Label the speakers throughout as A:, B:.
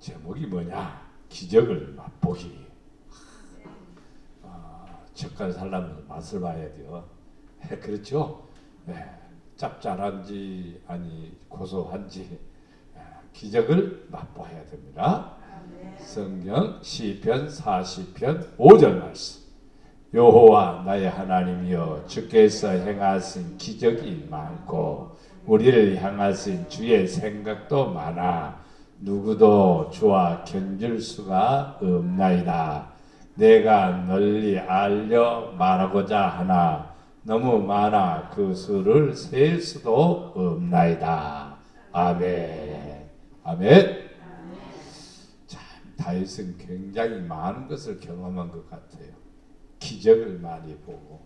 A: 제목이 뭐냐? 기적을 맛보기. 젓갈 살려면 맛을 봐야 돼요. 그렇죠? 짭짤한지 아니 고소한지 기적을 맛보아야 됩니다. 성경 시편 40편 5절 말씀. 여호와 나의 하나님이여 주께서 행하신 기적이 많고 우리를 향하신 주의 생각도 많아 누구도 주와 견줄 수가 없나이다. 내가 널리 알려 말하고자 하나 너무 많아 그 수를 셀 수도 없나이다. 아멘. 아멘. 참 다윗은 굉장히 많은 것을 경험한 것 같아요. 기적을 많이 보고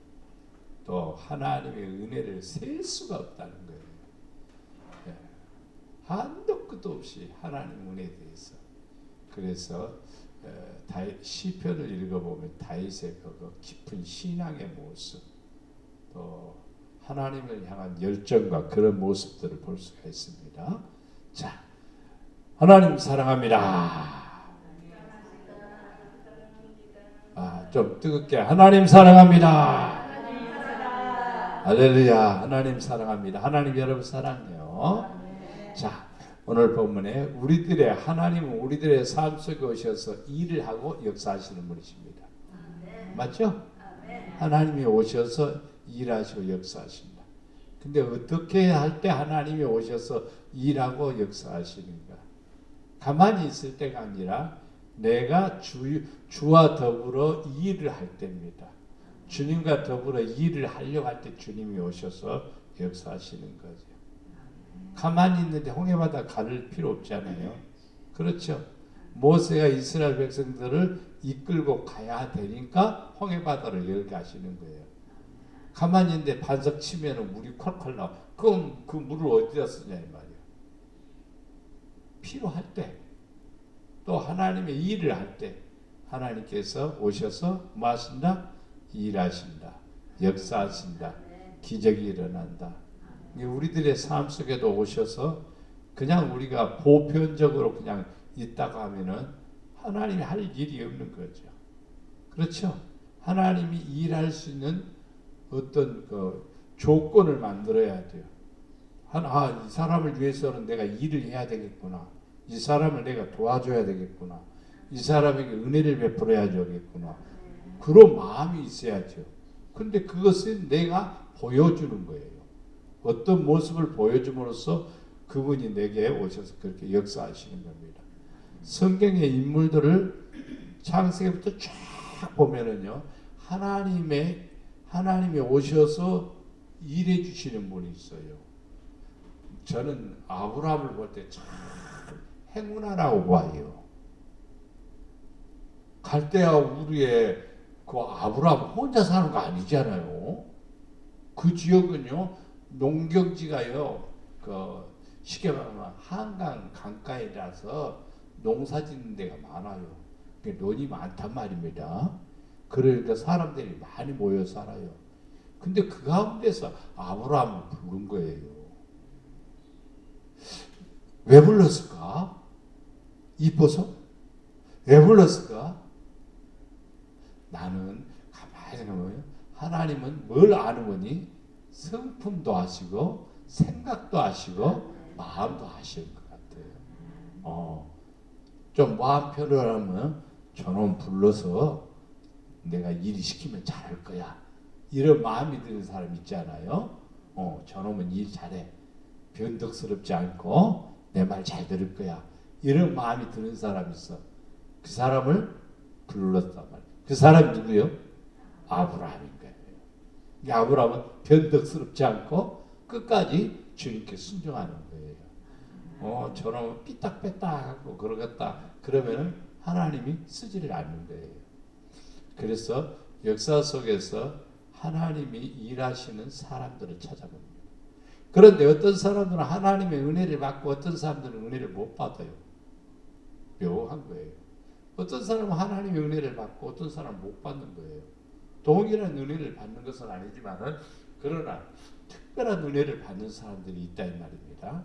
A: 또 하나님의 은혜를 셀 수가 없다는 거예요. 한도 끝도 없이 하나님 은혜에 대해서. 그래서 시편을 읽어보면 다윗의 그 깊은 신앙의 모습 또 하나님을 향한 열정과 그런 모습들을 볼 수가 있습니다. 자, 하나님 사랑합니다. 좀 뜨겁게 하나님 사랑합니다. 할렐루야. 하나님 사랑합니다. 하나님 여러분 사랑해요. 자, 오늘 본문에 우리들의 하나님은 우리들의 삶 속에 오셔서 일을 하고 역사하시는 분이십니다. 맞죠? 하나님이 오셔서 일하시고 역사하십니다. 근데 어떻게 할 때 하나님이 오셔서 일하고 역사하시는가? 가만히 있을 때가 아니라 내가 주와 더불어 일을 할 때입니다. 주님과 더불어 일을 하려고 할 때 주님이 오셔서 역사하시는 거죠. 가만히 있는데 홍해바다 가를 필요 없잖아요. 그렇죠? 모세가 이스라엘 백성들을 이끌고 가야 되니까 홍해바다를 열게 하시는 거예요. 가만히 있는데 반석 치면 물이 콸콸 나와. 그럼 그 물을 어디다 쓰냐 이 말이에요. 필요할 때 또 하나님의 일을 할 때 하나님께서 오셔서 뭐 하신다? 일하신다. 역사하신다. 기적이 일어난다. 우리들의 삶 속에도 오셔서 그냥 우리가 보편적으로 그냥 있다가 하면은 하나님이 할 일이 없는 거죠. 그렇죠? 하나님이 일할 수 있는 어떤 그 조건을 만들어야 돼요. 이 사람을 위해서는 내가 일을 해야 되겠구나. 이 사람을 내가 도와줘야 되겠구나. 이 사람에게 은혜를 베풀어야 되겠구나. 그런 마음이 있어야죠. 근데 그것은 내가 보여주는 거예요. 어떤 모습을 보여줌으로써 그분이 내게 오셔서 그렇게 역사하시는 겁니다. 성경의 인물들을 창세기부터 쫙 보면은요, 하나님이 오셔서 일해 주시는 분이 있어요. 저는 아브라함을 볼 때 참 행운하라고 봐요. 갈대아 우르에 그 아브라함 혼자 사는 거 아니잖아요. 그 지역은요, 농경지가요, 그 쉽게 말하면 한강 강가이라서 농사 짓는 데가 많아요. 논이 많단 말입니다. 그러니까 사람들이 많이 모여 살아요. 근데 그 가운데서 아브라함을 부른 거예요. 왜 불렀을까? 이뻐서? 왜 불렀을까? 나는 가만히 생각해보면 하나님은 뭘 아는 거니? 성품도 아시고 생각도 아시고 마음도 아시는 것 같아요. 좀 마음 편안하면 저놈 불러서 내가 일 시키면 잘할 거야. 이런 마음이 드는 사람 있잖아요. 저놈은 일 잘해. 변덕스럽지 않고 내 말 잘 들을 거야. 이런 마음이 드는 사람이 있어. 그 사람을 불렀단 말이야. 그 사람이 누구요? 아브라함인 거예요. 아브라함은 변덕스럽지 않고 끝까지 주님께 순종하는 거예요. 저놈은 삐딱빼딱하고 그러겠다. 그러면은 하나님이 쓰지를 않는 거예요. 그래서 역사 속에서 하나님이 일하시는 사람들을 찾아봅니다. 그런데 어떤 사람들은 하나님의 은혜를 받고 어떤 사람들은 은혜를 못 받아요. 묘한 거예요. 어떤 사람은 하나님의 은혜를 받고 어떤 사람은 못 받는 거예요. 동일한 은혜를 받는 것은 아니지만은 그러나 특별한 은혜를 받는 사람들이 있다 이 말입니다.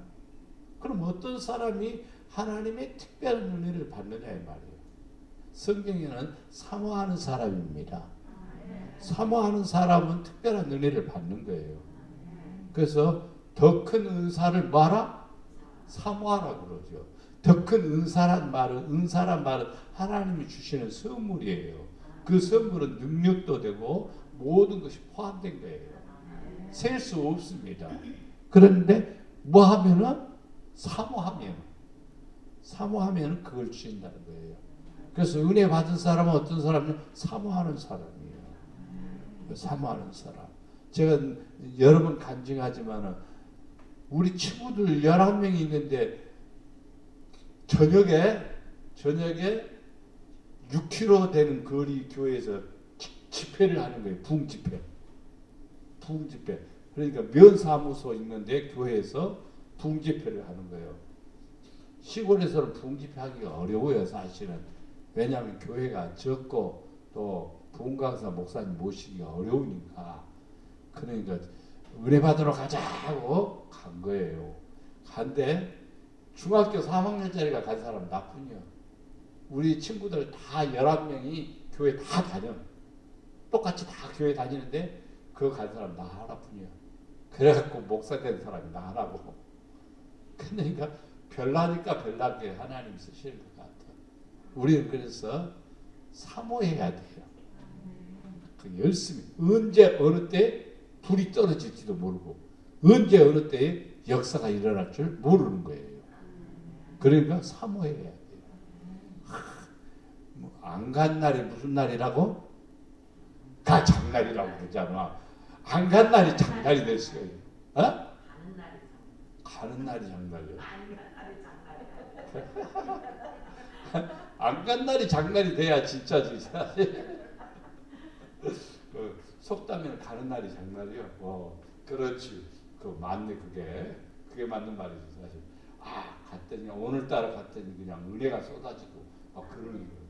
A: 그럼 어떤 사람이 하나님의 특별한 은혜를 받느냐 이 말이에요. 성경에는 사모하는 사람입니다. 사모하는 사람은 특별한 은혜를 받는 거예요. 그래서 더 큰 은사를 뭐하라? 사모하라 그러죠. 더 큰 은사란 말은 하나님이 주시는 선물이에요. 그 선물은 능력도 되고 모든 것이 포함된 거예요. 셀 수 없습니다. 그런데 뭐 하면은 사모하면 그걸 주신다는 거예요. 그래서 은혜 받은 사람은 어떤 사람이냐? 사모하는 사람이에요. 사모하는 사람. 제가 여러 번 간증하지만은 우리 친구들 11명이 있는데 저녁에 6km 되는 거리 교회에서 집회를 하는 거예요. 부흥 집회. 그러니까 면사무소 있는데 교회에서 부흥 집회를 하는 거예요. 시골에서는 부흥 집회 하기가 어려워요, 사실은. 왜냐하면 교회가 적고 또 부흥 강사 목사님 모시기가 어려우니까. 그러니까 은혜 받으러 가자 하고 간 거예요. 간데 중학교 3학년짜리가 간 사람 나뿐이요. 우리 친구들 다 11명이 교회 다 다녀. 똑같이 다 교회 다니는데 그거 간 사람 나 하나뿐이야. 그래갖고 목사 된 사람이 나 하나고. 그러니까 별나니까 별나게 하나님 쓰시는 것 같아. 우리는 그래서 사모해야 돼요. 그 열심히. 언제 어느 때 불이 떨어질지도 모르고 언제 어느 때에 역사가 일어날 줄 모르는 거예요. 그러니까 사모해야 돼요. 안 간 날이 무슨 날이라고? 장날이라고 그러잖아. 안 간 날이 장날이 될 수가 있어요. 어? 가는 날이 장날이요. 안 간 날이 장날이 돼야 진짜지. 속담에는 가는 날이 장날이요. 그렇지. 맞네 그게 맞는 말이지 사실. 갔더니 오늘따라 갔더니 그냥 은혜가 쏟아지고 그러는 거예요.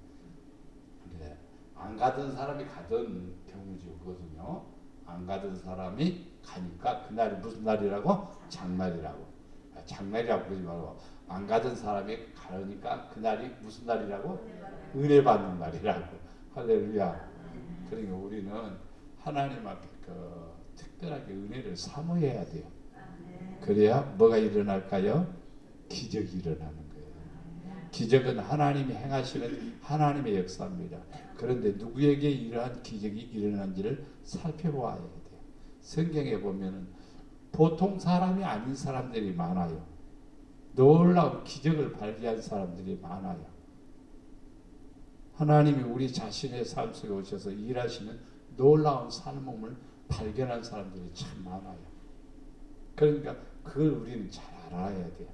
A: 근데 안 가던 사람이 가던 경우죠, 그거든요. 안 가던 사람이 가니까 그날이 무슨 날이라고? 장날이라고. 장날이라고 그러지 말고 안 가던 사람이 가니까 그날이 무슨 날이라고? 은혜 받는 날이라고. 할렐루야. 그러니까 우리는 하나님 앞에 특별하게 은혜를 사모해야 돼요. 그래야 뭐가 일어날까요? 기적이 일어나는 거예요. 기적은 하나님이 행하시는 하나님의 역사입니다. 그런데 누구에게 이러한 기적이 일어난지를 살펴보아야 돼요. 성경에 보면은 보통 사람이 아닌 사람들이 많아요. 놀라운 기적을 발견한 사람들이 많아요. 하나님이 우리 자신의 삶 속에 오셔서 일하시는 놀라운 삶을 발견한 사람들이 참 많아요. 그러니까 그걸 우리는 잘 알아야 돼요.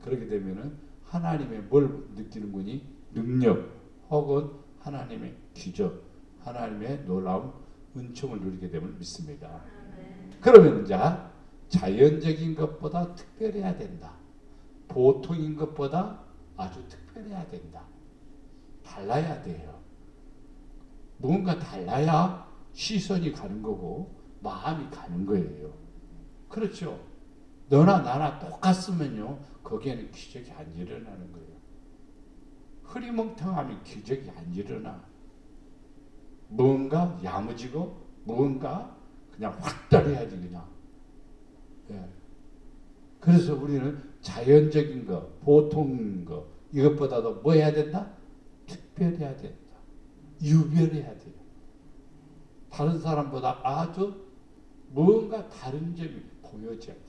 A: 그렇게 되면은 하나님의 뭘 느끼는 거니? 능력 혹은 하나님의 기적, 하나님의 놀라운 은총을 누리게 됨을 믿습니다. 그러면 자연적인 것보다 특별해야 된다. 보통인 것보다 아주 특별해야 된다. 달라야 돼요. 뭔가 달라야 시선이 가는 거고 마음이 가는 거예요. 그렇죠? 너나 나나 똑같으면요 거기에는 기적이 안 일어나는 거예요. 흐리멍텅하면 기적이 안 일어나. 뭔가 야무지고 뭔가 그냥 확달해야지 그냥. 예. 그래서 우리는 자연적인 거, 보통인 거 이것보다도 뭐 해야 된다? 특별해야 된다. 유별해야 돼요. 다른 사람보다 아주 뭔가 다른 점이 보여져야 돼요.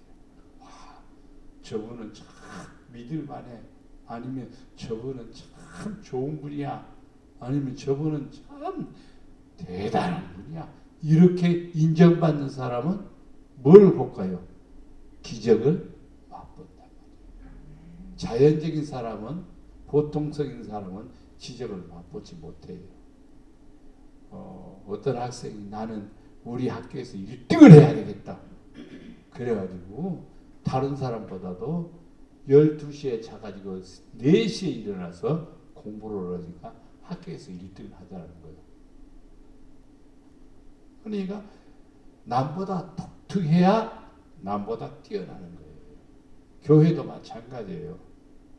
A: 와, 저분은 참 믿을만해. 아니면 저분은 참 좋은 분이야. 아니면 저분은 참 대단한 분이야. 이렇게 인정받는 사람은 뭘 볼까요? 기적을 맛본다. 자연적인 사람은, 보통적인 사람은 기적을 맛보지 못해요. 어떤 학생이 나는 우리 학교에서 1등을 해야 되겠다. 그래가지고 다른 사람보다도 12시에 자가지고 4시에 일어나서 공부를 하니까 학교에서 1등을 하자는 거예요. 그러니까 남보다 독특해야 남보다 뛰어나는 거예요. 교회도 마찬가지예요.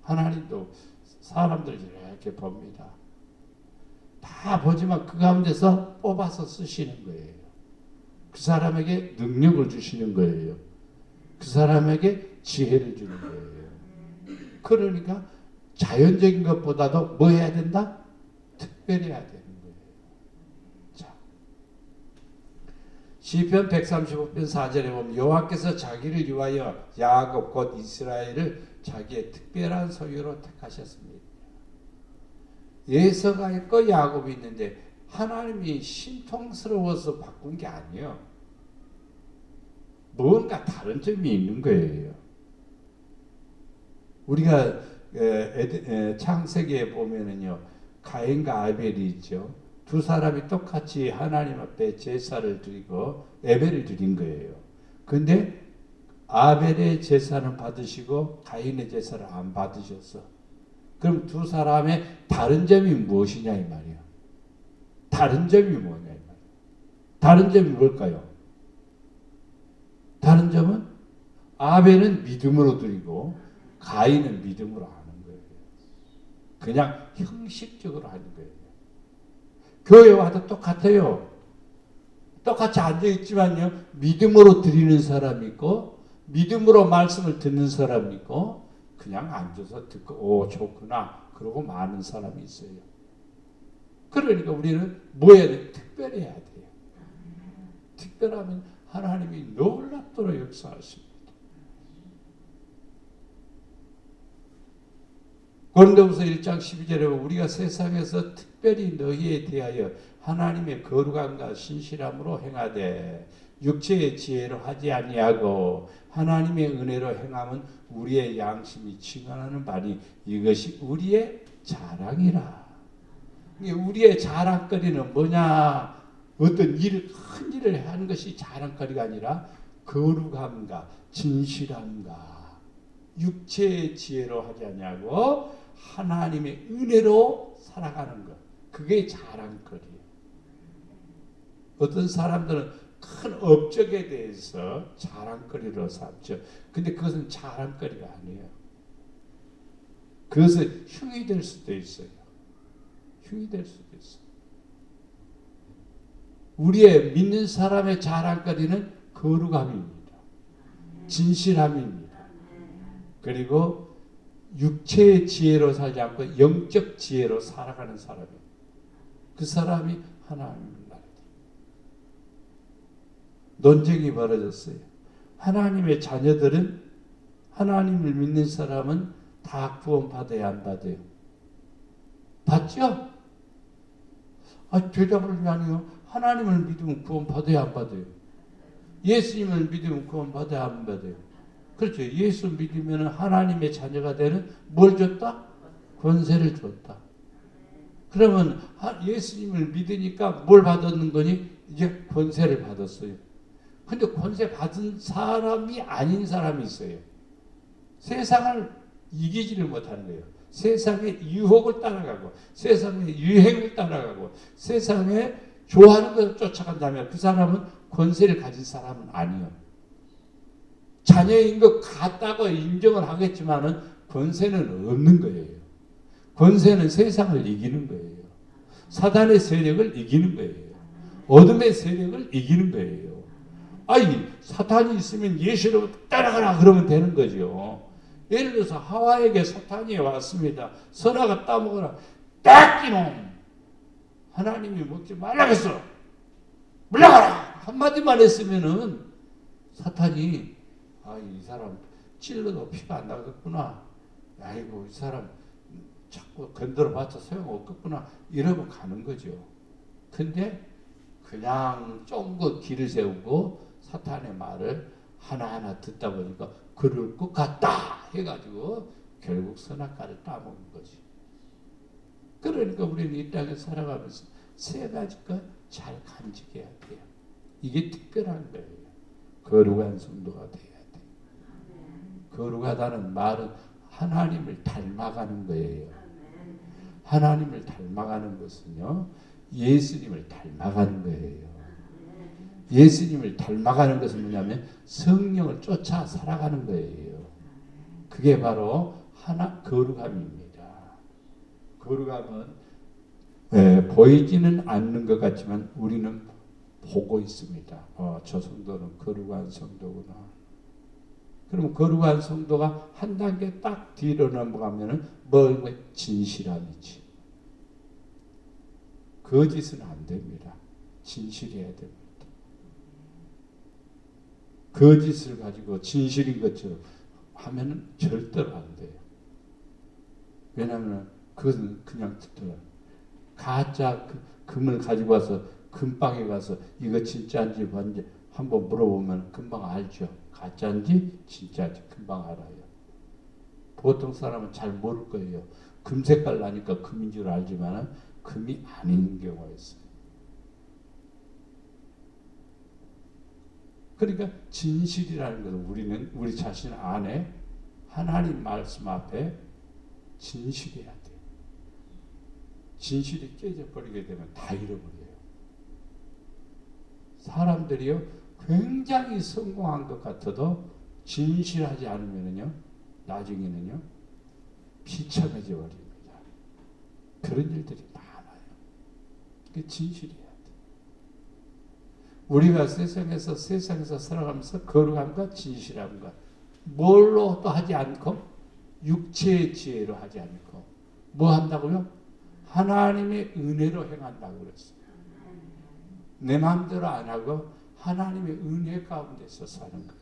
A: 하나님도 사람들 이렇게 봅니다. 다 보지만 그 가운데서 뽑아서 쓰시는 거예요. 그 사람에게 능력을 주시는 거예요. 그 사람에게 지혜를 주는 거예요. 그러니까 자연적인 것보다도 뭐 해야 된다? 특별해야 되는 거예요. 자, 시편 135편 4절에 보면 여호와께서 자기를 위하여 야곱 곧 이스라엘을 자기의 특별한 소유로 택하셨습니다. 에서가 있고 야곱이 있는데 하나님이 신통스러워서 바꾼 게 아니에요. 뭔가 다른 점이 있는 거예요. 우리가 창세기에 보면은요, 가인과 아벨이 있죠. 두 사람이 똑같이 하나님 앞에 제사를 드리고 예배를 드린 거예요. 근데 아벨의 제사는 받으시고 가인의 제사를 안 받으셨어. 그럼 두 사람의 다른 점이 무엇이냐 이 말이야. 다른 점이 뭐냐 이 말이야. 다른 점이 뭘까요? 다른 점은 아벨은 믿음으로 드리고 가인은 믿음으로 하는 거예요. 그냥 형식적으로 하는 거예요. 교회 와도 똑같아요. 똑같이 앉아있지만요, 믿음으로 드리는 사람이 있고 믿음으로 말씀을 듣는 사람이 있고 그냥 앉아서 듣고 오 좋구나 그러고 마는 사람이 있어요. 그러니까 우리는 뭐 해야 돼? 특별해야 돼요. 특별하면 하나님이 놀랍도록 역사하십니다. 고린도후서 1장 12절에 보면 우리가 세상에서 특별히 너희에 대하여 하나님의 거룩함과 신실함으로 행하되 육체의 지혜로 하지 아니하고 하나님의 은혜로 행함은 우리의 양심이 증언하는 바니 이것이 우리의 자랑이라. 우리의 자랑거리는 뭐냐? 어떤 일을 큰 일을 하는 것이 자랑거리가 아니라 거룩함과 진실함과 육체의 지혜로 하지 아니하고 하나님의 은혜로 살아가는 것. 그게 자랑거리예요. 어떤 사람들은 큰 업적에 대해서 자랑거리로 삼죠. 근데 그것은 자랑거리가 아니에요. 그것은 흉이 될 수도 있어요. 흉이 될 수도 있어요. 우리의 믿는 사람의 자랑거리는 거룩함입니다. 진실함입니다. 그리고 육체의 지혜로 살지 않고 영적 지혜로 살아가는 사람이에요. 그 사람이 하나님을 알아요. 논쟁이 벌어졌어요. 하나님의 자녀들은 하나님을 믿는 사람은 다 구원받아야 안 받아요? 받죠? 대답을 아니요. 하나님을 믿으면 구원받아야 안 받아요? 예수님을 믿으면 구원받아야 안 받아요? 그렇죠. 예수 믿으면 하나님의 자녀가 되는 뭘 줬다? 권세를 줬다. 그러면 예수님을 믿으니까 뭘 받았는 거니? 이제 권세를 받았어요. 근데 권세 받은 사람이 아닌 사람이 있어요. 세상을 이기지를 못하는 거예요. 세상의 유혹을 따라가고 세상의 유행을 따라가고 세상에 좋아하는 것을 쫓아간다면 그 사람은 권세를 가진 사람은 아니에요. 자녀인 것 같다고 인정을 하겠지만은 권세는 없는 거예요. 권세는 세상을 이기는 거예요. 사단의 세력을 이기는 거예요. 어둠의 세력을 이기는 거예요. 아니 사탄이 있으면 예수로 따라가라 그러면 되는 거죠. 예를 들어서 하와에게 사탄이 왔습니다. 선악을 따먹어라. 딱 이놈. 하나님이 먹지 말라고 했어. 물러가라. 한마디만 했으면은 사탄이 이 사람 찔러도 피가 안 나겠구나. 아이고 이 사람 자꾸 건드려봤자 소용없겠구나. 이러고 가는 거죠. 근데 그냥 쫑긋 길을 세우고 사탄의 말을 하나하나 듣다 보니까 그럴 것 같다 해가지고 결국 선악과를 따먹은 거지. 그러니까 우리는 이 땅에 살아가면서 세 가지 것 잘 간직해야 돼요. 이게 특별한 거예요. 거룩한 성도가 돼야 돼. 거룩하다는 말은 하나님을 닮아가는 거예요. 하나님을 닮아가는 것은요, 예수님을 닮아가는 거예요. 예수님을 닮아가는 것은 뭐냐면 성령을 쫓아 살아가는 거예요. 그게 바로 하나 거룩함입니다. 거룩함은 보이지는 않는 것 같지만 우리는 보고 있습니다. 저 성도는 거룩한 성도구나. 그럼 거룩한 성도가 한 단계 딱 뒤로 넘어가면은 뭐 진실함이지. 거짓은 안 됩니다. 진실해야 됩니다. 거짓을 가지고 진실인 것처럼 하면은 절대로 안 돼요. 왜냐하면 그것은 그냥 가짜 금을 가지고 와서 금방에 가서 이거 진짜인지 뭔지 한번 물어보면 금방 알죠. 가짜인지 진짜인지 금방 알아요. 보통 사람은 잘 모를 거예요. 금 색깔 나니까 금인 줄 알지만 금이 아닌 경우가 있어요. 그러니까 진실이라는 것은 우리는 우리 자신 안에 하나님 말씀 앞에 진실해야 돼요. 진실이 깨져버리게 되면 다 잃어버려요. 사람들이요 굉장히 성공한 것 같아도 진실하지 않으면요 나중에는요 비참해져 버립니다. 그런 일들이 많아요. 그게 진실이야. 우리가 세상에서 살아가면서 거룩함과 진실함과 뭘로 또 하지 않고 육체의 지혜로 하지 않고 뭐 한다고요? 하나님의 은혜로 행한다고 그랬어요. 내 마음대로 안 하고 하나님의 은혜 가운데서 사는 거예요.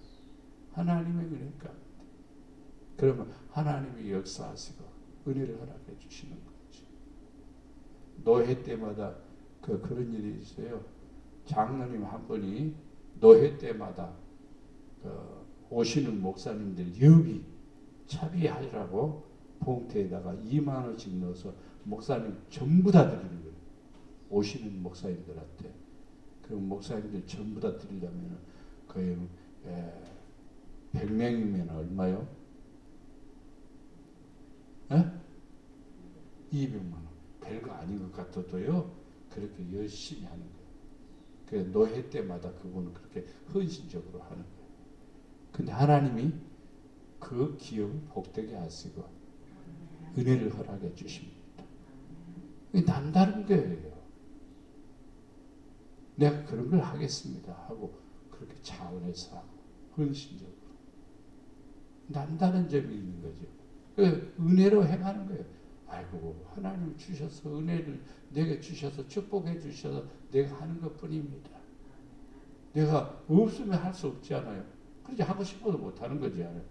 A: 하나님의 은혜 가운데. 그러면 하나님이 역사하시고 은혜를 허락해 주시는 거죠. 노회 때마다 그런 일이 있어요. 장로님 한 분이 노회 때마다 오시는 목사님들 여비 차비하라고 봉투에다가 2만 원씩 넣어서 목사님 전부 다 드리는 거예요. 오시는 목사님들한테. 그럼 목사님들 전부 다 드리려면 거의 100명이면 얼마요? 200만 원. 별거 아닌 것 같아도요. 그렇게 열심히 하는 거예요. 그 노회 때마다 그분은 그렇게 헌신적으로 하는 거예요. 근데 하나님이 그 기업을 복되게 하시고 은혜를 허락해 주십니다. 남다른 거예요. 내가 그런 걸 하겠습니다 하고 그렇게 차원에서 하고 헌신적으로 남다른 점이 있는 거죠. 그 은혜로 행하는 거예요. 아이고 하나님 주셔서 은혜를 내게 주셔서 축복해 주셔서 내가 하는 것뿐입니다. 내가 없으면 할 수 없지 않아요. 그렇지 하고 싶어도 못 하는 거지 않아요.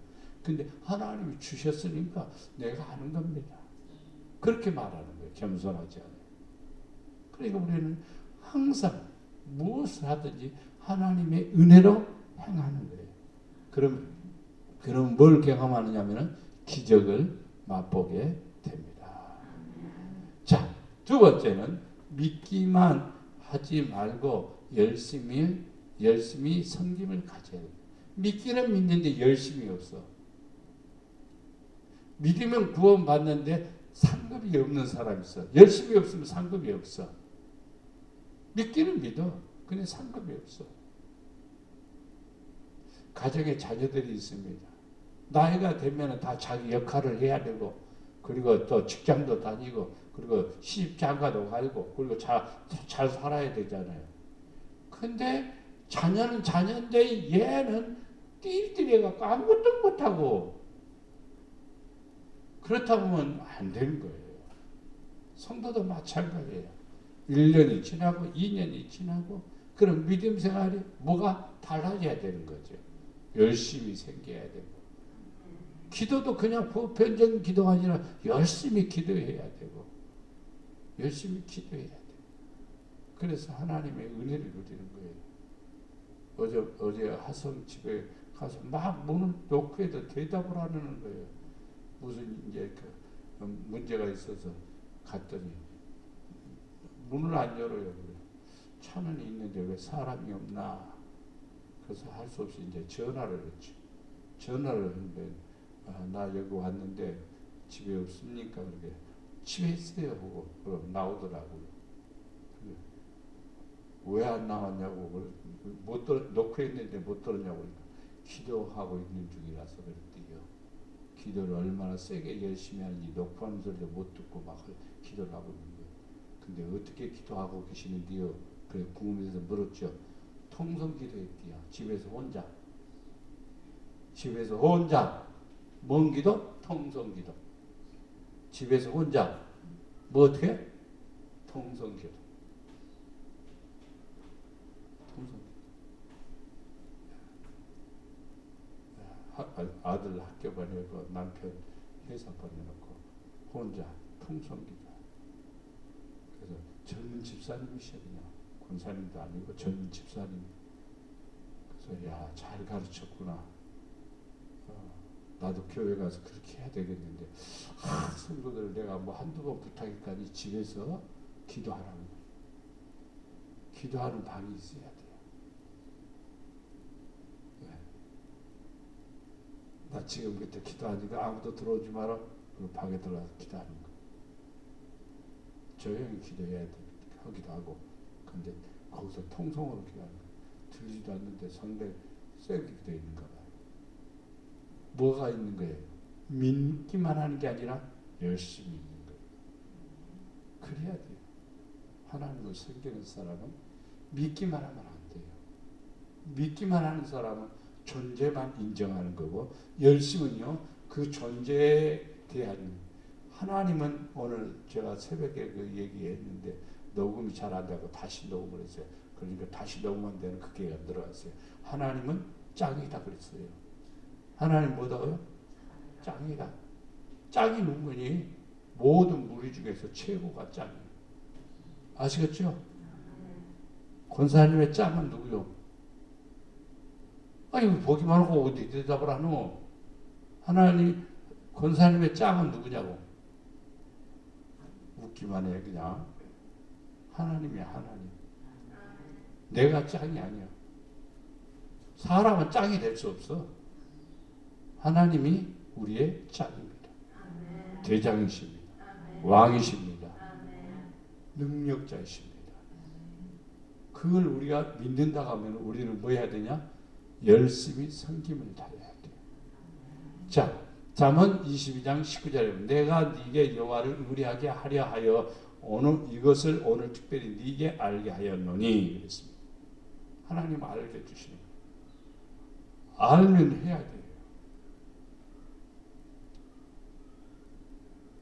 A: 근데 하나님이 주셨으니까 내가 하는 겁니다. 그렇게 말하는 거예요. 겸손하지 않아요. 그러니까 우리는 항상 무엇을 하든지 하나님의 은혜로 행하는 거예요. 그럼 뭘 경험하느냐면은 기적을 맛보게 됩니다. 자, 두 번째는 믿기만 하지 말고 열심히 섬김을 가져야 돼요. 믿기는 믿는데 열심이 없어. 믿으면 구원 받는데 상급이 없는 사람이 있어. 열심이 없으면 상급이 없어. 믿기는 믿어. 근데 상급이 없어. 가정에 자녀들이 있습니다. 나이가 되면 다 자기 역할을 해야 되고, 그리고 또 직장도 다니고, 그리고 시집장가도 가고, 그리고 잘 살아야 되잖아요. 근데 자녀는 자녀인데 얘는 띠리띠리해갖고 아무것도 못하고, 그렇다면 안 되는 거예요. 성도도 마찬가지예요. 1년이 지나고 2년이 지나고 그럼 믿음 생활이 뭐가 달라져야 되는 거죠. 열심히 생겨야 되고 기도도 그냥 보편적인 기도가 아니라 열심히 기도해야 되고 열심히 기도해야 돼요. 그래서 하나님의 은혜를 누리는 거예요. 어제 하성 집에 가서 막 문을 놓고 해도 대답을 안 하는 거예요. 무슨 이제 문제가 있어서 갔더니 문을 안 열어요. 차는 있는데 왜 사람이 없나? 그래서 할 수 없이 이제 전화를 했죠. 전화를 했는데 나 여기 왔는데 집에 없습니까? 그렇게 집에 있어요 하고 나오더라고요. 왜 안 나왔냐고 놓고 있는데 못 들었냐고 기도하고 있는 중이라서 그랬대요. 기도를 얼마나 세게 열심히 하는지 녹화하는 소리도 못 듣고 막 기도를 하고 있는 거예요. 근데 어떻게 기도하고 계시는지요? 그래 궁금해서 물었죠. 통성 기도했대요. 집에서 혼자. 집에서 혼자. 뭔 기도? 통성 기도. 집에서 혼자. 뭐 어떻게? 통성 기도. 통성. 아들 학교 보내고 남편 회사 보내놓고 혼자 통성 기도. 그래서 젊은 집사님이셔 그냥 권사님도 아니고 젊은 집사님. 그래서 야, 잘 가르쳤구나. 나도 교회 가서 그렇게 해야 되겠는데 성도들 내가 뭐 한두 번 부탁했더니 집에서 기도하라고. 기도하는 방이 있어야 돼요. 네. 나 지금부터 기도하니까 아무도 들어오지 마라. 그 방에 들어가서 기도하는 거. 조용히 기도해야 돼. 하기도 하고. 근데 거기서 통성으로 기도하는 거. 들리지도 않는데 상당히 세게 기도 있는 거. 뭐가 있는 거예요? 믿기만 하는 게 아니라 열심히 있는 거예요. 그래야 돼요. 하나님을 섬기는 사람은 믿기만 하면 안 돼요. 믿기만 하는 사람은 존재만 인정하는 거고 열심은요 그 존재에 대한 하나님은 오늘 제가 새벽에 그 얘기했는데 녹음이 잘 안 되고 다시 녹음을 했어요. 그러니까 다시 녹음한 데는 그게 안 들어갔어요. 하나님은 짱이다 그랬어요. 하나님 뭐다고요? 짱이다. 짱이 누구니? 모든 무리 중에서 최고가 짱이에요. 아시겠죠? 권사님의 짱은 누구요? 아니 보기만 하고 어디 대답을 하노? 하나님 권사님의 짱은 누구냐고? 웃기만 해 그냥. 하나님이야 하나님. 내가 짱이 아니야. 사람은 짱이 될 수 없어. 하나님이 우리의 짱입니다. 대장이십니다. 왕이십니다. 능력자이십니다. 그걸 우리가 믿는다고 하면 우리는 뭐 해야 되냐? 열심히 섬김을 다해야 돼요. 자, 잠언 22장 19절에 내가 네게 여호와를 의뢰하게 하려 하여 오늘 이것을 오늘 특별히 네게 알게 하였노니 그랬습니다. 하나님 알게 주시는 거예요. 알면 해야 돼요.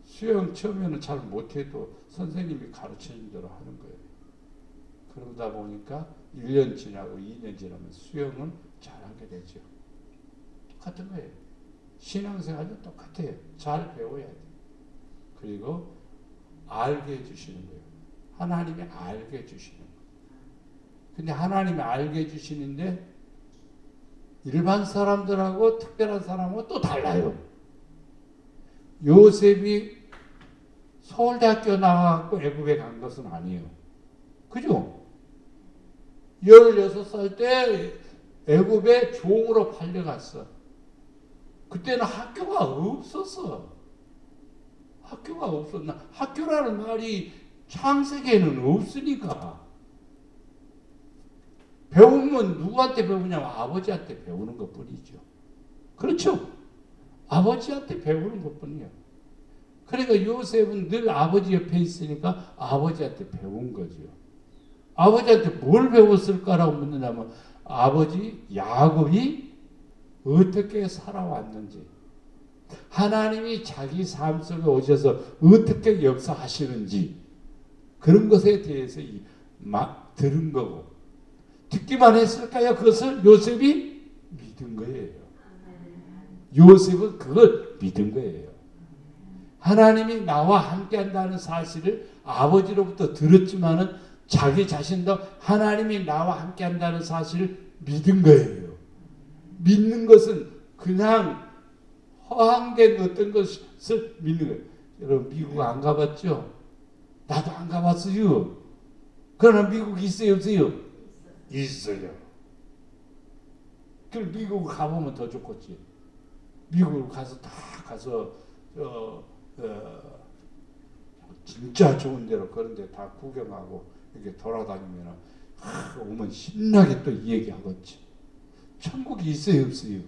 A: 수영 처음에는 잘 못해도 선생님이 가르쳐준 대로 하는 거예요. 그러다 보니까 1년 지나고 2년 지나면 수영은 잘하게 되죠. 똑같은 거예요. 신앙생활도 똑같아요. 잘 배워야 돼요. 그리고 알게 해주시는 거예요. 하나님이 알게 해주시는 거예요. 근데 하나님이 알게 해주시는데 일반 사람들하고 특별한 사람하고 또 달라요. 요셉이 서울대학교 나와갖고 애굽에 간 것은 아니에요. 그죠? 16살 때 애굽에 종으로 팔려갔어. 그때는 학교가 없었어. 학교가 없었나? 학교라는 말이 창세기에는 없으니까. 배우면 누구한테 배우냐면 아버지한테 배우는 것 뿐이죠. 그렇죠? 아버지한테 배우는 것 뿐이에요. 그러니까 요셉은 늘 아버지 옆에 있으니까 아버지한테 배운 거죠. 아버지한테 뭘 배웠을까라고 묻는다면 아버지 야곱이 어떻게 살아왔는지 하나님이 자기 삶 속에 오셔서 어떻게 역사하시는지 그런 것에 대해서 막 들은 거고 듣기만 했을까요? 그것을 요셉이 믿은 거예요. 요셉은 그걸 믿은 거예요. 하나님이 나와 함께 한다는 사실을 아버지로부터 들었지만은 자기 자신도 하나님이 나와 함께 한다는 사실을 믿은 거예요. 믿는 것은 그냥 허황된 어떤 것을 믿는 거예요. 여러분 미국 안 가봤죠? 나도 안 가봤어요. 그러나 미국 있어요 없어요? 있어요. 그럼 미국 가보면 더 좋겠지. 미국 가서 다 가서 진짜 좋은 데로 그런 데 다 구경하고 이렇게 돌아다니면 오면 신나게 또 이 얘기하겠지. 천국이 있어요 없어요?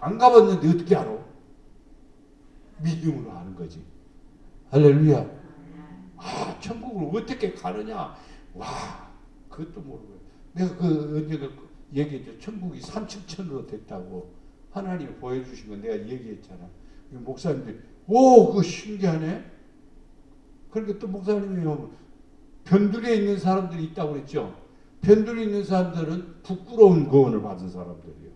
A: 안 가봤는데 어떻게 알아? 믿음으로 하는 거지. 할렐루야. 아, 천국을 어떻게 가느냐? 와, 그것도 모르고. 내가 언제가 얘기했죠. 천국이 3층천으로 됐다고 하나님이 보여주신 건 내가 얘기했잖아. 목사님들이 그거 신기하네. 그러니까 또 목사님이 변두리에 있는 사람들이 있다고 그랬죠. 변두리에 있는 사람들은 부끄러운 구원을 받은 사람들이에요.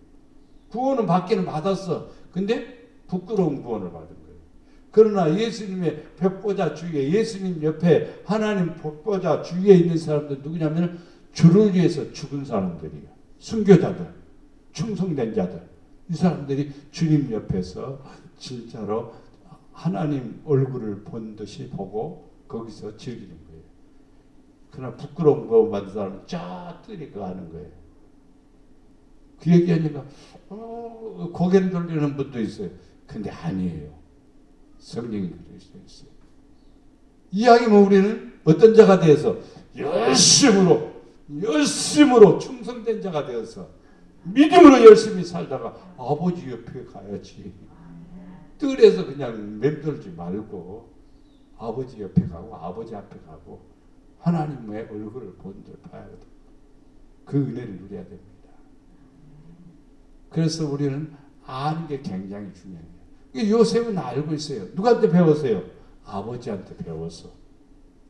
A: 구원은 받기는 받았어. 근데 부끄러운 구원을 받은 거예요. 그러나 예수님의 벽보자 주위에, 예수님 옆에 하나님 벽보자 주위에 있는 사람들 누구냐면 주를 위해서 죽은 사람들이에요. 순교자들, 충성된 자들. 이 사람들이 주님 옆에서 진짜로 하나님 얼굴을 본 듯이 보고 거기서 즐기는 거예요. 그러나 부끄러운 거 받은 사람은 쫙 뜨리 그 하는 거예요. 그 얘기하니까 고개를 돌리는 분도 있어요. 근데 아니에요. 성령이 그리스도에 있어요. 이야기면 우리는 어떤 자가 되어서 열심으로 충성된 자가 되어서 믿음으로 열심히 살다가 아버지 옆에 가야지. 뜰에서 그냥 맴돌지 말고 아버지 옆에 가고 아버지 앞에 가고 하나님의 얼굴을 본들 봐야거든. 그 은혜를 누려야 됩니다. 그래서 우리는 아는 게 굉장히 중요해요. 요셉은 알고 있어요. 누구한테 배웠어요? 아버지한테 배웠어.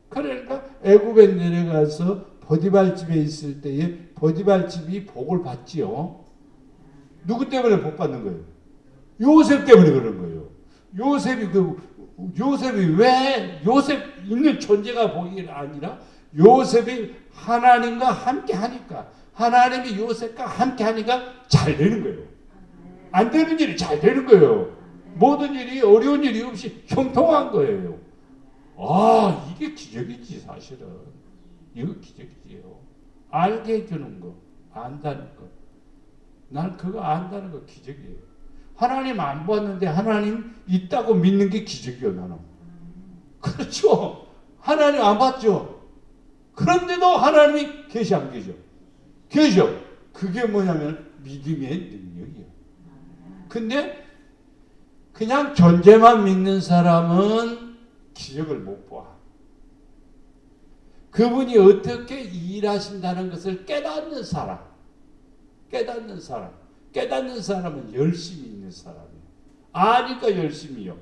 A: 그러니까 애굽에 내려가서 보디발 집에 있을 때에 보디발 집이 복을 받지요. 누구 때문에 복 받는 거예요? 요셉 때문에 그런 거예요. 요셉이 왜 요셉 있는 존재가 복이 아니라 요셉이 하나님과 함께 하니까, 하나님이 요셉과 함께 하니까 잘 되는 거예요. 안 되는 일이 잘 되는 거예요. 모든 일이 어려운 일이 없이 형통한 거예요. 아, 이게 기적이지 사실은. 이거 기적이지요. 알게 해주는 거, 안다는 거. 난 그거 안다는 거 기적이에요. 하나님 안 봤는데 하나님 있다고 믿는 게 기적이에요, 나는. 그렇죠. 하나님 안 봤죠. 그런데도 하나님이 계시 안 계셔? 계셔. 그게 뭐냐면 믿음의 능력이에요. 근데 그냥 존재만 믿는 사람은 기적을 못 봐. 그분이 어떻게 일하신다는 것을 깨닫는 사람은 열심히 있는 사람이에요. 아니까 열심히요.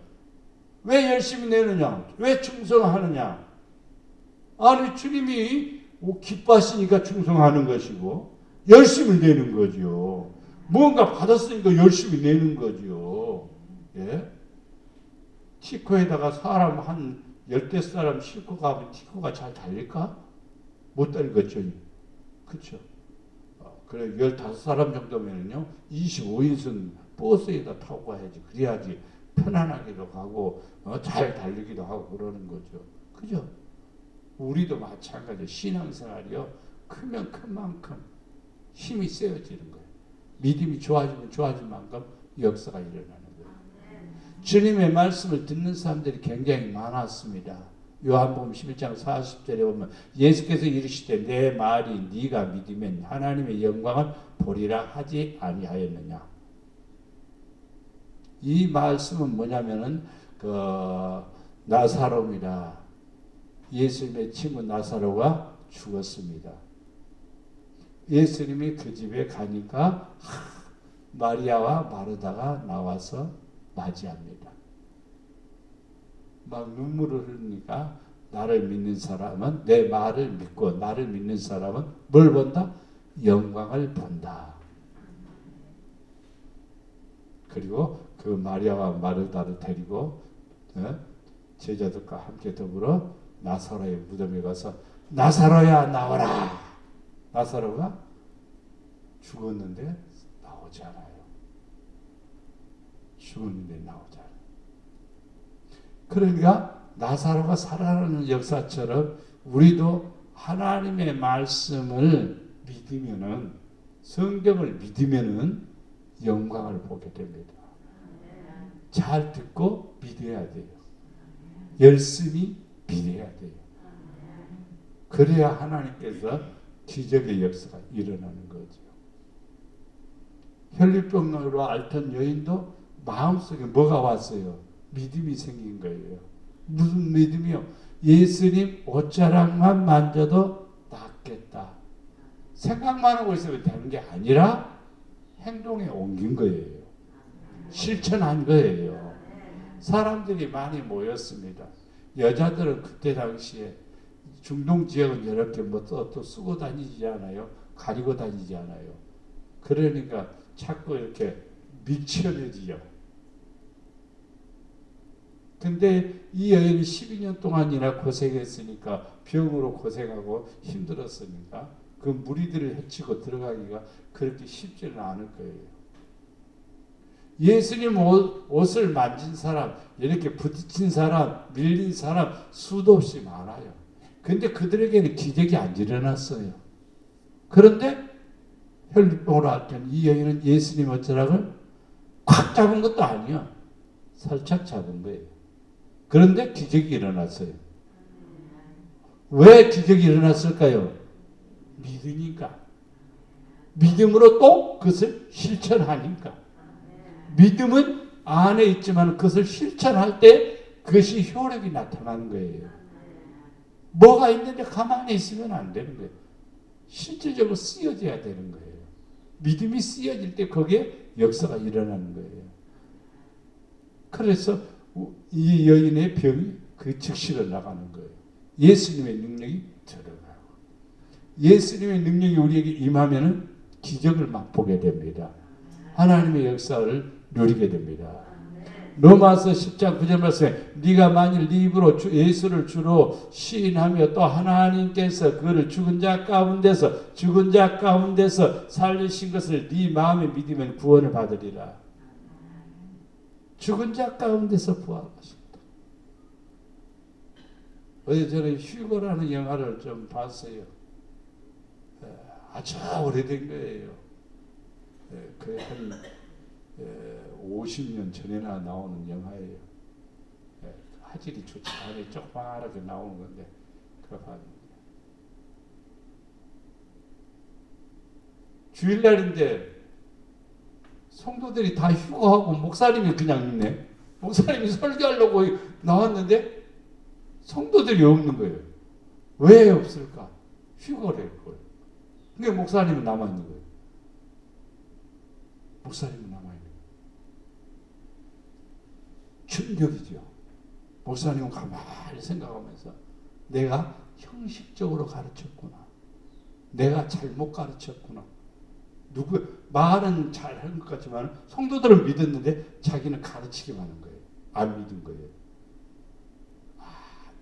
A: 왜 열심히 내느냐? 왜 충성하느냐? 아니, 주님이 기뻐하시니까 충성하는 것이고 열심히 내는 거죠. 뭔가 받았으니까 열심히 내는 거죠. 예? 티코에다가 사람 한 10대 사람 싣고 가면 티코가 잘 달릴까? 못 달리겠죠. 그렇죠. 그래 15사람 정도면은요 25인승 버스에다 타고 가야지. 그래야지 편안하게도 가고 잘 달리기도 하고 그러는 거죠. 그죠? 우리도 마찬가지예요. 신앙생활이요. 크면 큰 만큼 힘이 세워지는 거예요. 믿음이 좋아지면 좋아진 만큼 역사가 일어나는 거예요. 주님의 말씀을 듣는 사람들이 굉장히 많았습니다. 요한복음 11장 40절에 보면 예수께서 이르시되 내 말이 네가 믿으면 하나님의 영광을 보리라 하지 아니하였느냐. 이 말씀은 뭐냐면은 나사로입니다. 예수님의 친구 나사로가 죽었습니다. 예수님이 그 집에 가니까 마리아와 마르다가 나와서 맞이합니다. 막 눈물을 흘리니까 나를 믿는 사람은 내 말을 믿고 나를 믿는 사람은 뭘 본다? 영광을 본다. 그리고 그 마리아와 마르다를 데리고 제자들과 함께 더불어 나사로의 무덤에 가서 나사로야 나와라. 나사로가 죽었는데 나오지 않아요. 죽었는데 나오지 않아요. 그러니까 나사로가 살아나는 역사처럼 우리도 하나님의 말씀을 믿으면은, 성경을 믿으면은 영광을 보게 됩니다. 잘 듣고 믿어야 돼요. 열심히 믿어야 돼요. 그래야 하나님께서 기적의 역사가 일어나는 거죠. 혈류병으로 앓던 여인도 마음속에 뭐가 왔어요? 믿음이 생긴 거예요. 무슨 믿음이요? 예수님 옷자락만 만져도 낫겠다. 생각만 하고 있으면 되는 게 아니라 행동에 옮긴 거예요. 실천한 거예요. 사람들이 많이 모였습니다. 여자들은 그때 당시에 중동 지역은 이렇게 또 쓰고 다니지 않아요. 가리고 다니지 않아요. 그러니까 자꾸 이렇게 미쳐내지요. 근데 이 여인이 12년 동안이나 고생했으니까 병으로 고생하고 힘들었으니까 그 무리들을 해치고 들어가기가 그렇게 쉽지는 않을 거예요. 예수님 옷을 만진 사람, 이렇게 부딪힌 사람, 밀린 사람 수도 없이 많아요. 근데 그들에게는 기적이 안 일어났어요. 그런데 혈류병으로 앓던 이 여인은 예수님 옷자락을 꽉 잡은 것도 아니야. 살짝 잡은 거예요. 그런데 기적이 일어났어요. 왜 기적이 일어났을까요? 믿으니까. 믿음으로 또 그것을 실천하니까. 믿음은 안에 있지만 그것을 실천할 때 그것이 효력이 나타나는 거예요. 뭐가 있는데 가만히 있으면 안 되는 거예요. 실질적으로 쓰여져야 되는 거예요. 믿음이 쓰여질 때 거기에 역사가 일어나는 거예요. 그래서 이 여인의 병이 그 즉시로 나가는 거예요. 예수님의 능력이 들어가고 예수님의 능력이 우리에게 임하면은 기적을 맛보게 됩니다. 하나님의 역사를 누리게 됩니다. 로마서 10장 9절 말씀에 네가 만일 네 입으로 예수를 주로 시인하며 또 하나님께서 그를 죽은 자 가운데서 살리신 것을 네 마음에 믿으면 구원을 받으리라. 죽은 자 가운데서 부활하셨다. 어제 저는 휴거라는 영화를 좀 봤어요. 아주 오래된 거예요. 거의 한 50년 전에나 나오는 영화예요. 화질이 좋지 않아요. 조그맣게 나오는 건데 그거 봤는데 주일날인데 성도들이 다 휴거하고 목사님이 그냥 있네. 목사님이 설교하려고 나왔는데 성도들이 없는 거예요. 왜 없을까? 휴거를 했고요. 근데 목사님은 남아있는 거예요. 목사님은 남아있는 거예요. 충격이죠. 목사님은 가만히 생각하면서 내가 형식적으로 가르쳤구나. 내가 잘못 가르쳤구나. 말은 잘한 것 같지만 성도들은 믿었는데 자기는 가르치기만 한 거예요. 안 믿은 거예요.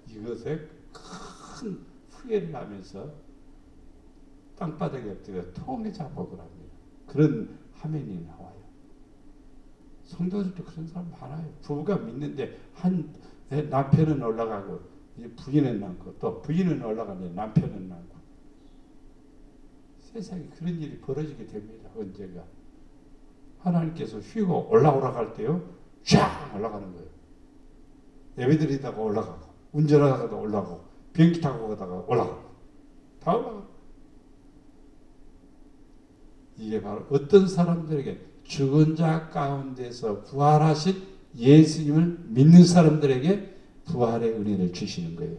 A: 이것에 큰 후회를 하면서 땅바닥에 엎드려 통에 자복을 합니다. 그런 화면이 나와요. 성도들도 그런 사람 많아요. 부부가 믿는데 남편은 올라가고 부인은 남고 또 부인은 올라가는데 남편은 남고 세상에 그런 일이 벌어지게 됩니다. 언제가 하나님께서 휘고 올라갈 때요 쫙 올라가는 거예요. 예배드리다가 올라가고 운전하다가 올라가고 비행기 타고 가다가 올라가고 다 올라가고 이게 바로 어떤 사람들에게 죽은 자 가운데서 부활하신 예수님을 믿는 사람들에게 부활의 은혜를 주시는 거예요.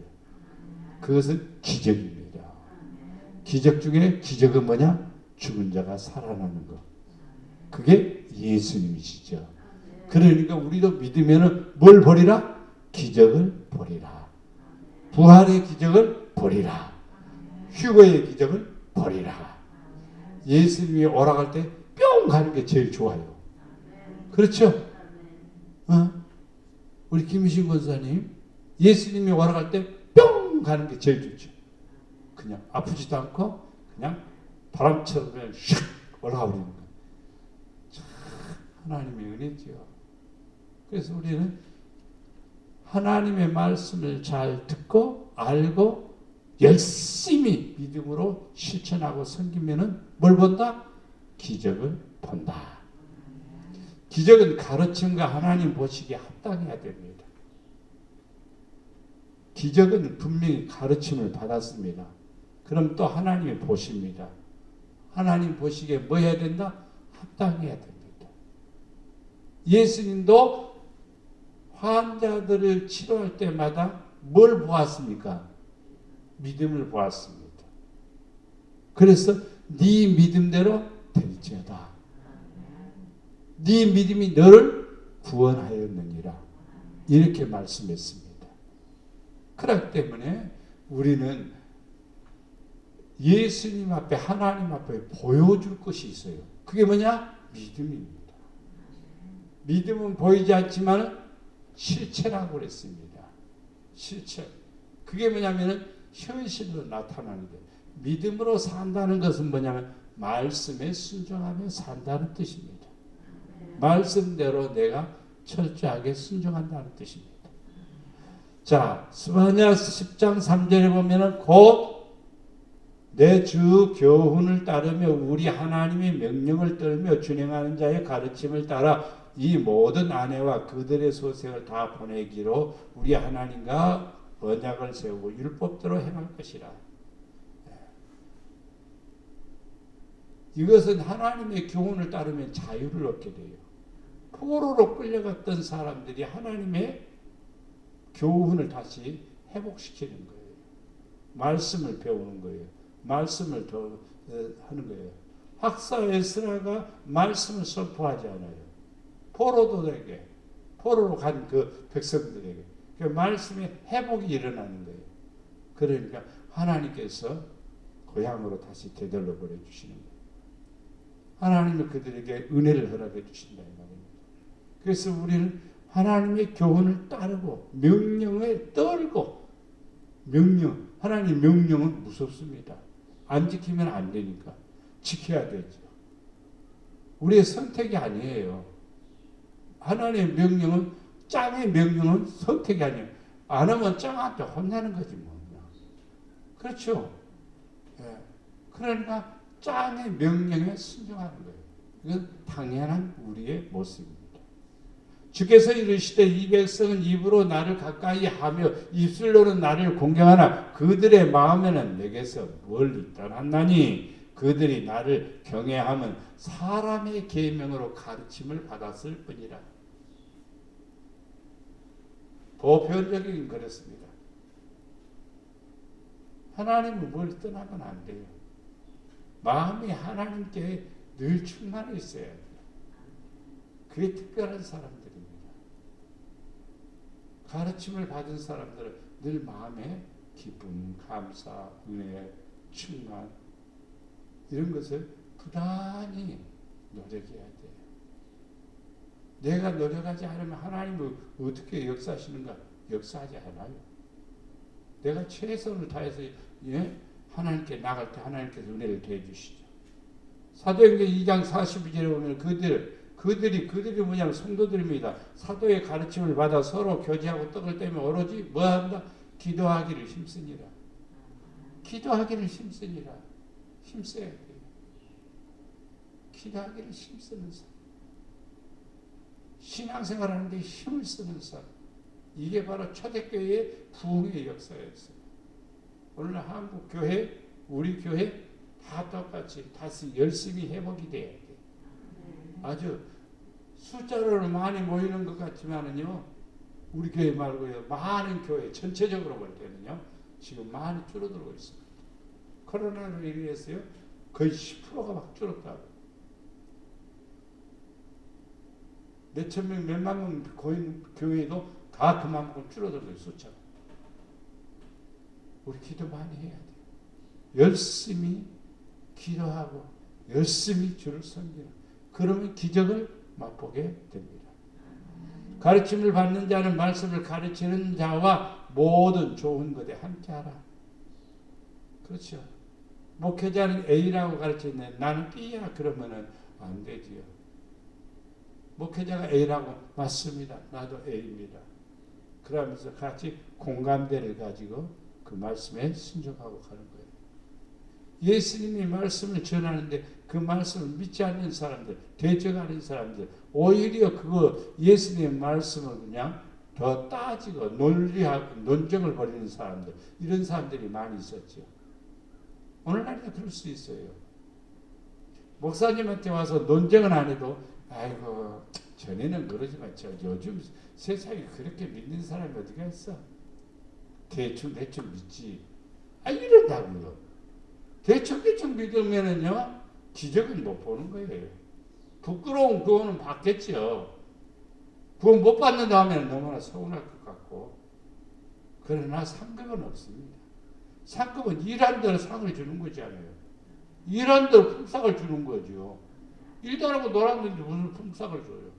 A: 그것은 기적입니다. 기적 중에 기적은 뭐냐? 죽은 자가 살아나는 것. 그게 예수님이시죠. 그러니까 우리도 믿으면 뭘 보리라? 기적을 보리라. 부활의 기적을 보리라. 휴거의 기적을 보리라. 예수님이 오락할 때 뿅 가는 게 제일 좋아요. 그렇죠? 우리 김유신 권사님 예수님이 오락할 때 뿅 가는 게 제일 좋죠. 그냥 아프지도 않고 그냥 바람처럼 그냥 슉 올라가 버리는 거예요. 참 하나님의 은혜지요. 그래서 우리는 하나님의 말씀을 잘 듣고 알고 열심히 믿음으로 실천하고 섬기면은 뭘 본다? 기적을 본다. 기적은 가르침과 하나님 보시기에 합당해야 됩니다. 기적은 분명히 가르침을 받았습니다. 그럼 또 하나님이 보십니다. 하나님 보시기에 뭐 해야 된다? 합당해야 됩니다. 예수님도 환자들을 치료할 때마다 뭘 보았습니까? 믿음을 보았습니다. 그래서 네 믿음대로 될지어다. 네 믿음이 너를 구원하였느니라. 이렇게 말씀했습니다. 그렇기 때문에 우리는 예수님 앞에 하나님 앞에 보여줄 것이 있어요. 그게 뭐냐? 믿음입니다. 믿음은 보이지 않지만 실체라고 그랬습니다. 실체. 그게 뭐냐면 현실로 나타나는 거예요. 믿음으로 산다는 것은 뭐냐면 말씀에 순종하며 산다는 뜻입니다. 말씀대로 내가 철저하게 순종한다는 뜻입니다. 자, 스바냐 10장 3절에 보면은 곧 내 주 교훈을 따르며 우리 하나님의 명령을 따르며 준행하는 자의 가르침을 따라 이 모든 아내와 그들의 소생을 다 보내기로 우리 하나님과 언약을 세우고 율법대로 행할 것이라. 이것은 하나님의 교훈을 따르면 자유를 얻게 돼요. 포로로 끌려갔던 사람들이 하나님의 교훈을 다시 회복시키는 거예요. 말씀을 배우는 거예요. 말씀을 더 하는 거예요. 학사 에스라가 말씀을 선포하지 않아요. 포로들에게, 포로로 간 그 백성들에게 그 말씀의 회복이 일어나는 거예요. 그러니까 하나님께서 고향으로 다시 되돌려 보내주시는 거예요. 하나님은 그들에게 은혜를 허락해 주신다 이 말입니다. 그래서 우리는 하나님의 교훈을 따르고 명령에 떨고 명령, 하나님의 명령은 무섭습니다. 안 지키면 안 되니까 지켜야 되죠. 우리의 선택이 아니에요. 하나님의 명령은 짱의 명령은 선택이 아니에요. 안 하면 짱한테 혼나는 거지 뭐. 그렇죠. 예. 그러니까 짱의 명령에 순종하는 거예요. 이건 당연한 우리의 모습입니다. 주께서 이르시되 이 백성은 입으로 나를 가까이 하며 입술로는 나를 공경하나 그들의 마음에는 내게서 멀리 떠났나니 그들이 나를 경외하면 사람의 계명으로 가르침을 받았을 뿐이라. 보편적인 그렇습니다. 하나님을 멀리 떠나면 안 돼요. 마음이 하나님께 늘 충만해 있어야 돼요. 그게 특별한 사람들입니다. 가르침을 받은 사람들은 늘 마음에 기쁨, 감사, 은혜, 충만 이런 것을 부단히 노력해야 돼요. 내가 노력하지 않으면 하나님은 어떻게 역사하시는가? 역사하지 않아요. 내가 최선을 다해서 하나님께 나갈 때 하나님께서 은혜를 더해 주시죠. 사도행전 2장 42절에 보면 그들이 뭐냐면 성도들입니다. 사도의 가르침을 받아 서로 교제하고 떡을 떼며 오로지 뭐한다? 기도하기를 힘쓰니라. 기도하기를 힘쓰니라. 힘써야 돼요. 기도하기를 힘쓰는 사람. 신앙생활 하는데 힘을 쓰는 사람. 이게 바로 초대교회의 부흥의 역사였어요. 오늘 한국 교회, 우리 교회 다 똑같이 다시 열심히 회복이 돼야 돼요. 아주 숫자로 많이 모이는 것 같지만은요, 우리 교회 말고요, 많은 교회, 전체적으로 볼 때는요, 지금 많이 줄어들고 있습니다. 코로나로 인해서요, 거의 10%가 막 줄었다고. 몇천 명, 몇만 명 고인 교회도 다 그만큼 줄어들고 있어요, 숫자가. 우리 기도 많이 해야 돼요. 열심히 기도하고, 열심히 주를 섬기는. 그러면 기적을 맛보게 됩니다. 가르침을 받는 자는 말씀을 가르치는 자와 모든 좋은 것에 함께하라. 그렇죠. 목회자는 A라고 가르치는데 나는 B야 그러면은 안 되지요. 목회자가 A라고 맞습니다. 나도 A입니다. 그러면서 같이 공감대를 가지고 그 말씀에 순종하고 가는 거예요. 예수님이 말씀을 전하는데 그 말씀을 믿지 않는 사람들, 대적하는 사람들, 오히려 그거 예수님의 말씀을 그냥 더 따지고 논리하고 논쟁을 벌이는 사람들, 이런 사람들이 많이 있었죠. 오늘날도 그럴 수 있어요. 목사님한테 와서 논쟁은 안 해도 아이고 전에는 그러지만 요즘 세상에 그렇게 믿는 사람이 어디가 있어? 대충 믿지. 이런다고요. 대충 믿으면은요 기적은 못 보는 거예요. 부끄러운 그거는 받겠죠. 그거 못 받는다 하면 너무나 서운할 것 같고. 그러나 상급은 없습니다. 상급은 일한 대로 상을 주는 거잖아요. 일한 대로 품삯을 주는 거죠. 일도 안 하고 놀았는데 무슨 품삯을 줘요.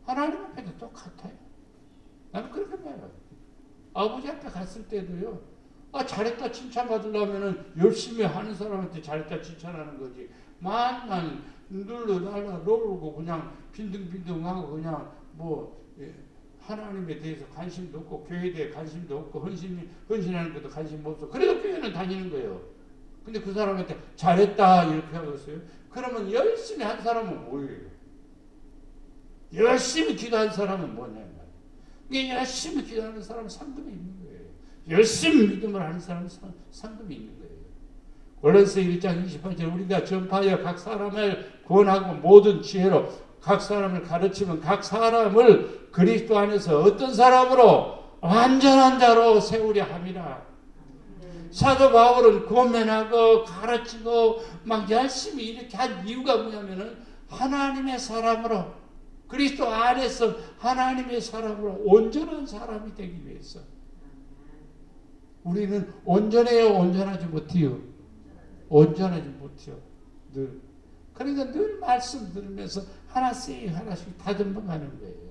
A: 하나님 앞에도 똑같아요. 나는 그렇게 봐요. 아버지 앞에 갔을 때도요. 잘했다 칭찬받으려면 열심히 하는 사람한테 잘했다 칭찬하는 거지. 만만 눌러달라 놀고 그냥 빈둥빈둥하고 그냥 하나님에 대해서 관심도 없고 교회에 대해 관심도 없고 헌신하는 것도 관심 없어. 그래도 교회는 다니는 거예요. 근데 그 사람한테 잘했다 이렇게 하고 있어요. 그러면 열심히 한 사람은 뭐예요? 열심히 기도한 사람은 뭐냐? 이게 열심히 기도하는 사람은 상급이 있는 거예요. 열심히 믿음을 하는 사람은 상급이 있는 거예요. 골로새 1장 28절 우리가 전파하여 각 사람을 구원하고 모든 지혜로 각 사람을 가르치면 각 사람을 그리스도 안에서 어떤 사람으로 완전한 자로 세우려 함이라. 사도 바울은 권면하고 가르치고 막 열심히 이렇게 한 이유가 뭐냐면은 하나님의 사람으로 그리스도 안에서 하나님의 사람으로 온전한 사람이 되기 위해서. 우리는 온전해요, 온전하지 못해요? 온전하지 못해요. 늘. 그러니까 늘 말씀 들으면서 하나씩 다듬어 가는 거예요.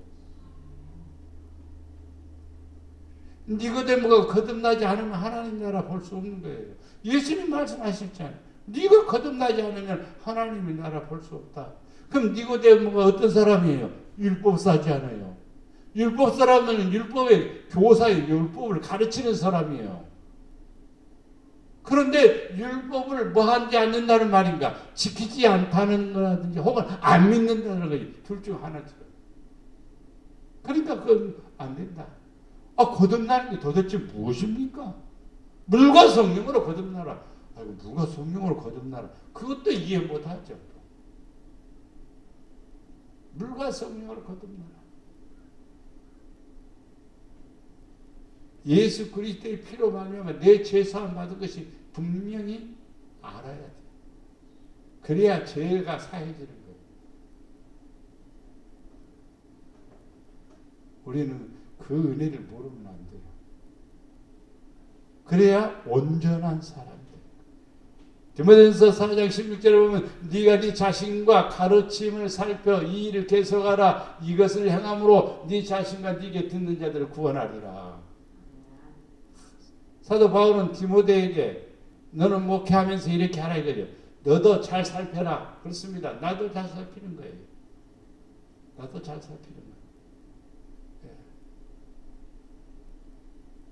A: 니고데모가 거듭나지 않으면 하나님 나라 볼 수 없는 거예요. 예수님 말씀하셨잖아요. 네가 거듭나지 않으면 하나님의 나라 볼 수 없다. 그럼 니고데모가 어떤 사람이에요? 율법사잖아요. 율법사람은 율법의 교사예요. 율법을 가르치는 사람이에요. 그런데 율법을 뭐하지 않는다는 말인가? 지키지 않다는 거라든지 혹은 안 믿는다는 거지. 둘 중 하나죠. 그러니까 그건 안 된다. 거듭나는 게 도대체 무엇입니까? 물과 성령으로 거듭나라. 물과 성령으로 거듭나라. 그것도 이해 못하죠. 물과 성령으로 거듭나라. 예수 그리스도의 피로 말미암아 내 죄사함 받은 것이 분명히 알아야 돼. 그래야 죄가 사해지는 거예요. 우리는 그 은혜를 모르면 안 돼요. 그래야 온전한 사람 돼요. 디모데전서 4장 16절에 보면 네가 네 자신과 가르침을 살펴 이 일을 계속하라. 이것을 행함으로 네 자신과 네게 듣는 자들을 구원하리라. 사도 바울은 디모데에게 너는 목회하면서 이렇게 하라 이거죠. 너도 잘 살펴라. 그렇습니다. 나도 잘 살피는 거예요. 나도 잘 살피는 거예요.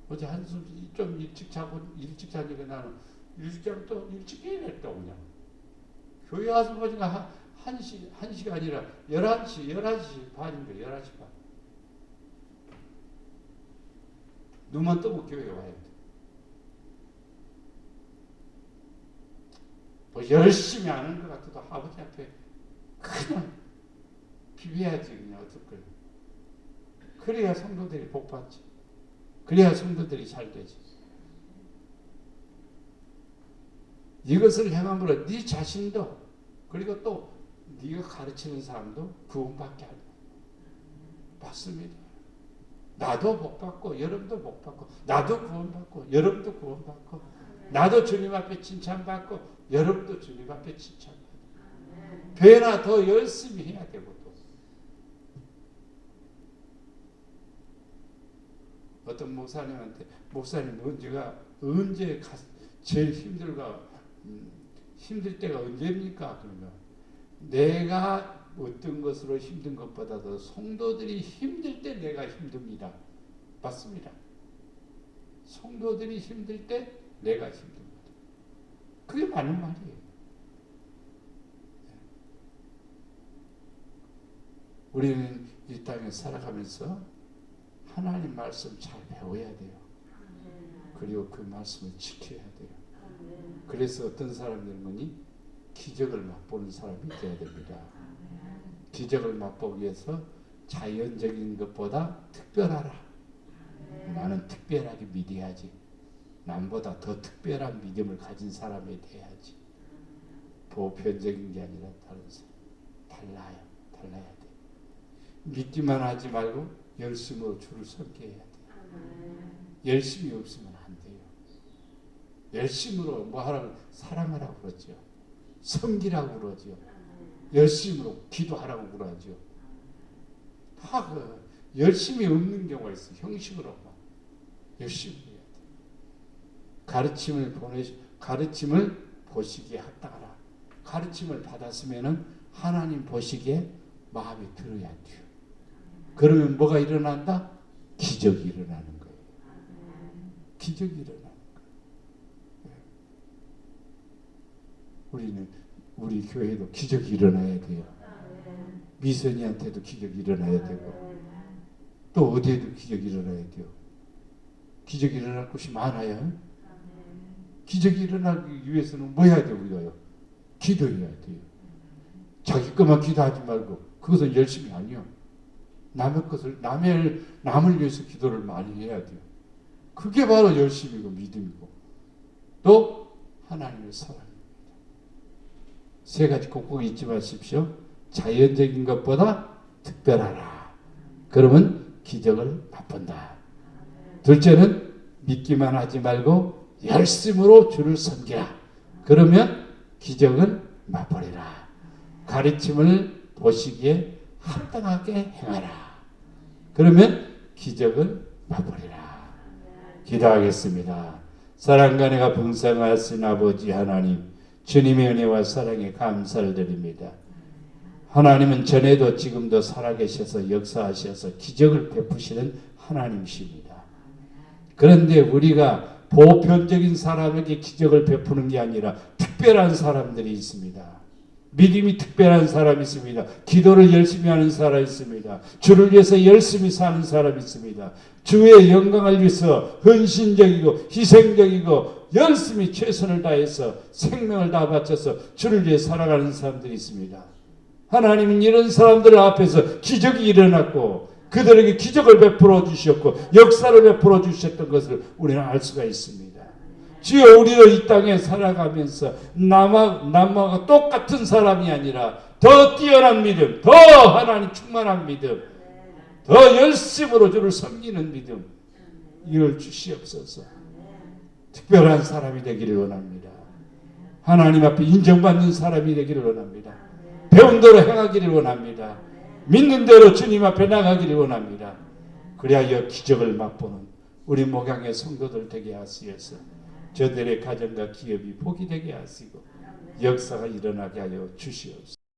A: 어제 한숨 좀 일찍 자니까 나는 일찍 자고 또 일찍 깨야겠다 그냥. 교회 와서 보니까 1시가 아니라 11시 반인데 11시 반. 눈만 뜨고 교회에 와야 돼. 열심히 하는 것 같아도 아버지 앞에 그냥 비벼야지 그냥 어쩔 거예요. 그래야 성도들이 복 받지. 그래야 성도들이 잘 되지. 이것을 행함으로 네 자신도 그리고 또 네가 가르치는 사람도 구원받게 하고 맞습니다. 나도 복받고 여러분도 복받고 나도 구원받고 여러분도 구원받고 나도 주님 앞에 칭찬받고 여러분도 주님 앞에 칭찬받고 배나 더 열심히 해야 되고 또 어떤 목사님한테 목사님 언제 제일 힘들 때가 언제입니까? 그러면 내가 어떤 것으로 힘든 것보다도 성도들이 힘들 때 내가 힘듭니다. 맞습니다. 성도들이 힘들 때 내가 힘듭니다. 그게 맞는 말이에요. 우리는 이 땅에 살아가면서 하나님 말씀 잘 배워야 돼요. 그리고 그 말씀을 지켜야 돼요. 그래서 어떤 사람들은 기적을 맛보는 사람이 되어야 됩니다. 기적을 맛보기 위해서 자연적인 것보다 특별하라. 나는 특별하게 믿어야지. 남보다 더 특별한 믿음을 가진 사람이 돼야지. 보편적인 게 아니라 다른 사람. 달라야 돼. 믿기만 하지 말고 열심으로 주를 섬겨야 돼. 열심이 없으면 안 돼요. 열심으로 뭐 하라고 사랑하라고 그러죠. 섬기라고 그러죠. 열심으로 기도하라고 그러죠. 다 열심이 없는 경우가 있어. 형식으로만 열심히 해야 돼. 가르침을 보시기에 합당하라. 가르침을 받았으면은 하나님 보시기에 마음에 들어야 돼요. 그러면 뭐가 일어난다? 기적이 일어나는 거예요. 기적이 일어나는 거예요. 우리 교회도 기적이 일어나야 돼요. 미선이한테도 기적이 일어나야 되고 또 어디에도 기적이 일어나야 돼요. 기적이 일어날 곳이 많아요. 기적이 일어나기 위해서는 뭐 해야 돼요? 우리가요? 기도해야 돼요. 자기 것만 기도하지 말고 그것은 열심히 아니요. 남을 위해서 기도를 많이 해야 돼요. 그게 바로 열심이고 믿음이고 또 하나님의 사랑입니다. 세 가지 꼭 잊지 마십시오. 자연적인 것보다 특별하라. 그러면 기적을 맛본다. 둘째는 믿기만 하지 말고 열심으로 주를 섬기라. 그러면 기적을 맛보리라. 가르침을 보시기에 합당하게 행하라. 그러면 기적을 맛보리라. 기도하겠습니다. 사랑과 은혜가 풍성하신 아버지 하나님, 주님의 은혜와 사랑에 감사를 드립니다. 하나님은 전에도 지금도 살아계셔서 역사하셔서 기적을 베푸시는 하나님이십니다. 그런데 우리가 보편적인 사람에게 기적을 베푸는 게 아니라 특별한 사람들이 있습니다. 믿음이 특별한 사람이 있습니다. 기도를 열심히 하는 사람이 있습니다. 주를 위해서 열심히 사는 사람이 있습니다. 주의 영광을 위해서 헌신적이고 희생적이고 열심히 최선을 다해서 생명을 다 바쳐서 주를 위해 살아가는 사람들이 있습니다. 하나님은 이런 사람들 앞에서 기적이 일어났고 그들에게 기적을 베풀어 주셨고 역사를 베풀어 주셨던 것을 우리는 알 수가 있습니다. 주여, 우리도 이 땅에 살아가면서 남과 똑같은 사람이 아니라 더 뛰어난 믿음, 더 하나님 충만한 믿음, 더 열심으로 주를 섬기는 믿음 이걸 주시옵소서. 특별한 사람이 되기를 원합니다. 하나님 앞에 인정받는 사람이 되기를 원합니다. 배운 대로 행하기를 원합니다. 믿는 대로 주님 앞에 나가기를 원합니다. 그리하여 기적을 맛보는 우리 목양의 성도들 되게 하시어서 저들의 가정과 기업이 복이 되게 하시고 역사가 일어나게 하여 주시옵소서.